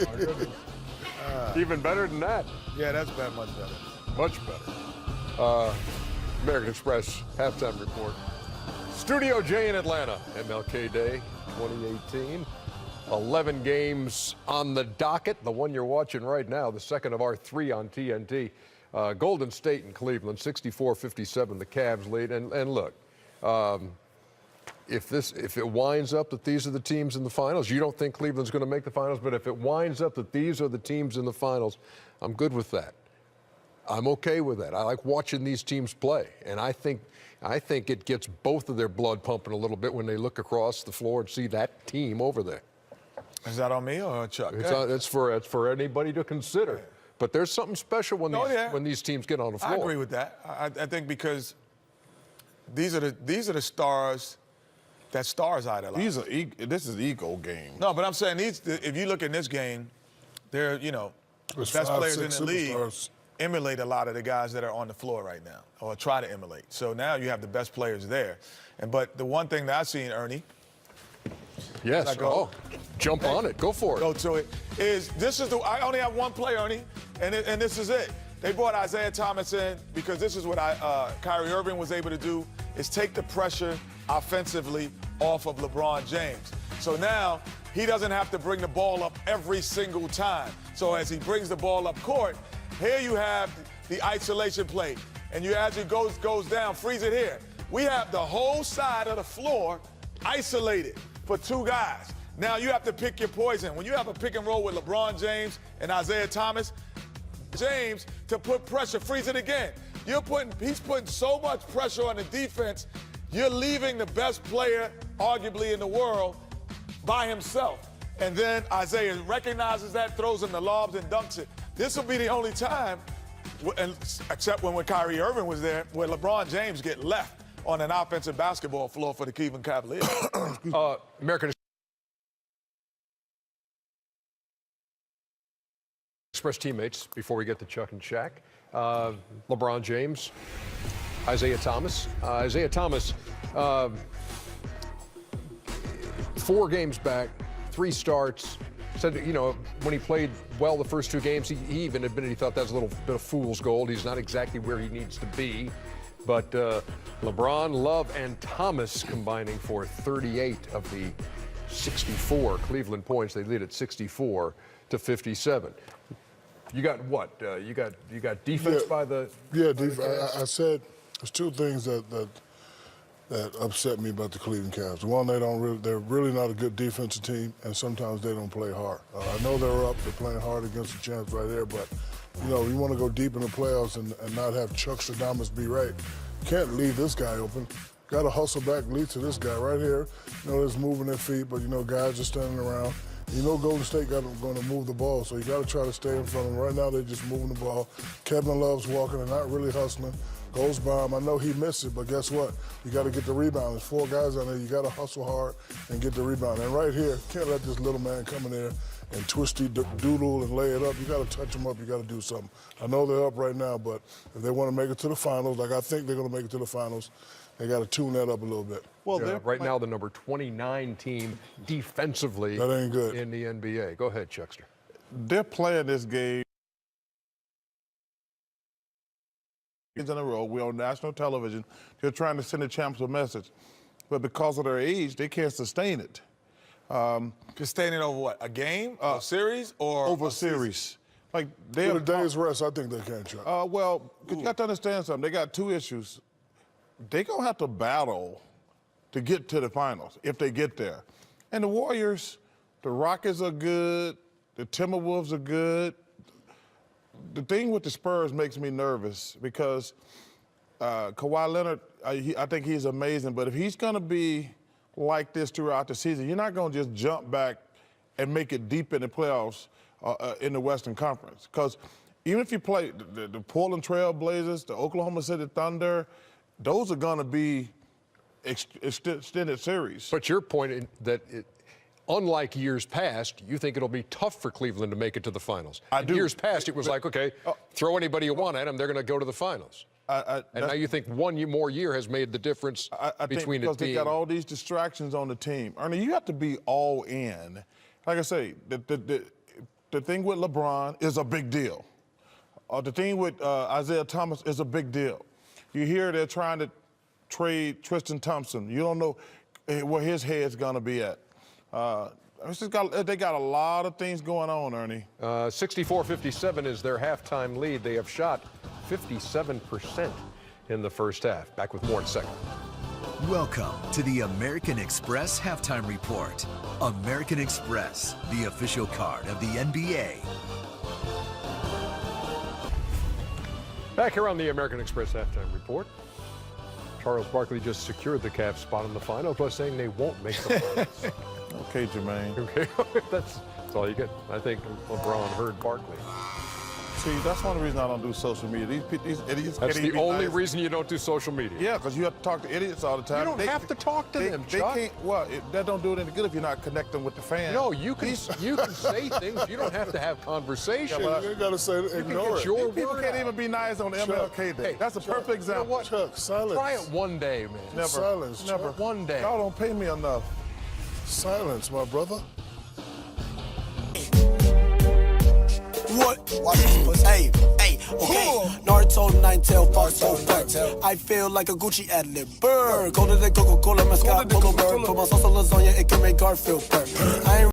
my goodness. Even better than that. Yeah, that's been much better. Much better. American Express halftime report. Studio J in Atlanta, MLK Day 2018. 11 games on the docket. The one you're watching right now, the second of our 3 on TNT. Golden State and Cleveland, 64-57, the Cavs lead. And look, if it winds up that these are the teams in the finals, you don't think Cleveland's going to make the finals, but if it winds up that these are the teams in the finals, I'm good with that. I'm okay with that. I like watching these teams play, and I think it gets both of their blood pumping a little bit when they look across the floor and see that team over there. Is that on me or on Chuck? It's for anybody to consider. But there's something special when these teams get on the floor. I agree with that. I think because these are the stars that stars idolize. This is ego game. No, but I'm saying if you look at this game, they're the best players in the league emulate a lot of the guys that are on the floor right now, or try to emulate. So now you have the best players there. But the one thing that I've seen, Ernie. Yes. Jump on it. Go for it. Go to it. I only have one play, Ernie, and this is it. They brought Isaiah Thomas in because this is what Kyrie Irving was able to do, is take the pressure offensively off of LeBron James. So now he doesn't have to bring the ball up every single time. So as he brings the ball up court, here you have the isolation play. And as it goes down, freeze it here. We have the whole side of the floor isolated for 2 guys. Now you have to pick your poison. When you have a pick and roll with LeBron James and Isaiah Thomas, James to put pressure, freeze it again. He's putting so much pressure on the defense, you're leaving the best player, arguably in the world, by himself. And then Isaiah recognizes that, throws him the lobs and dunks it. This will be the only time, except when Kyrie Irving was there, where LeBron James get left on an offensive basketball floor for the Cleveland Cavaliers. American Express teammates, before we get to Chuck and Shaq. LeBron James, Isaiah Thomas. Isaiah Thomas, 4 games back, 3 starts. Said, when he played well the first 2 games, he even admitted he thought that was a little bit of fool's gold. He's not exactly where he needs to be. But LeBron, Love, and Thomas combining for 38 of the 64 Cleveland points. They lead at 64-57. You got what? You got defense by the. Yeah, defense. I said there's 2 things that upset me about the Cleveland Cavs. One, they're really not a good defensive team, and sometimes they don't play hard. I know they're up, they're playing hard against the champs right there, but you want to go deep in the playoffs and not have Chuck Stradamus be right. You can't leave this guy open. Got to hustle back, lead to this guy right here. There's moving their feet, but guys are standing around. Golden State going to move the ball, so you got to try to stay in front of them. Right now, they're just moving the ball. Kevin Love's walking and not really hustling. Goes by him. I know he missed it, but guess what? You got to get the rebound. There's 4 guys on there. You got to hustle hard and get the rebound. And right here, can't let this little man come in there and twisty doodle and lay it up. You got to touch him up. You got to do something. I know they're up right now, but if they want to make it to the finals, like I think they're going to make it to the finals, they got to tune that up a little bit. Well, right now the number 29 team defensively that ain't good in the NBA. Go ahead, Chuckster. They're playing this game in a row. We're on national television. They're trying to send the champs a message. But because of their age, they can't sustain it. Sustain it over what? A game? A series? Or over a series. Like with a day's rest, I think they can, Chuck. Well, you got to understand something. They got 2 issues. They're going to have to battle to get to the finals if they get there. And the Warriors, the Rockets are good. The Timberwolves are good. The thing with the Spurs makes me nervous because Kawhi Leonard, I think he's amazing, but if he's going to be like this throughout the season, you're not going to just jump back and make it deep in the playoffs in the Western Conference. Because even if you play the Portland Trail Blazers, the Oklahoma City Thunder, those are going to be extended series. But your point that unlike years past, you think it'll be tough for Cleveland to make it to the finals. I do. Years past, it was like, okay, throw anybody you want at them, they're going to go to the finals. And now you think one more year has made the difference between the team. Because they got all these distractions on the team. Ernie, you have to be all in. Like I say, the thing with LeBron is a big deal. The thing with Isaiah Thomas is a big deal. You hear they're trying to trade Tristan Thompson. You don't know where his head's going to be at. They got a lot of things going on, Ernie. 64-57 is their halftime lead. They have shot 57% in the first half. Back with more in a second. Welcome to the American Express Halftime Report. American Express, the official card of the NBA. Back here on the American Express Halftime Report. Charles Barkley just secured the Cavs spot in the finals by saying they won't make the finals. Okay, Jermaine. Okay, that's all you get. I think LeBron heard Barkley. See, that's one of the reasons I don't do social media. These idiots. That's can't the even only nice. reason you don't do social media. Yeah, because you have to talk to idiots all the time. You don't have to talk to them, Chuck. They can't. Well, that don't do it any good if you're not connecting with the fans. No, you can say things. You don't have to have conversation. Yeah, You got to say, ignore get it. your People word can't out. even be nice on MLK Day. Hey, That's a perfect example. You know what? Chuck, silence. Try it one day, man. Never. Silence, Never. Chuck. One day. Y'all don't pay me enough. Silence, my brother. What? Hey, okay. Naruto, Nine-Tail, Fox, I feel like a Gucci ad-lib. Bird, colder than Coca-Cola, mascot, polo bird. Put my sauce on lasagna, it can make Garfield purr. I ain't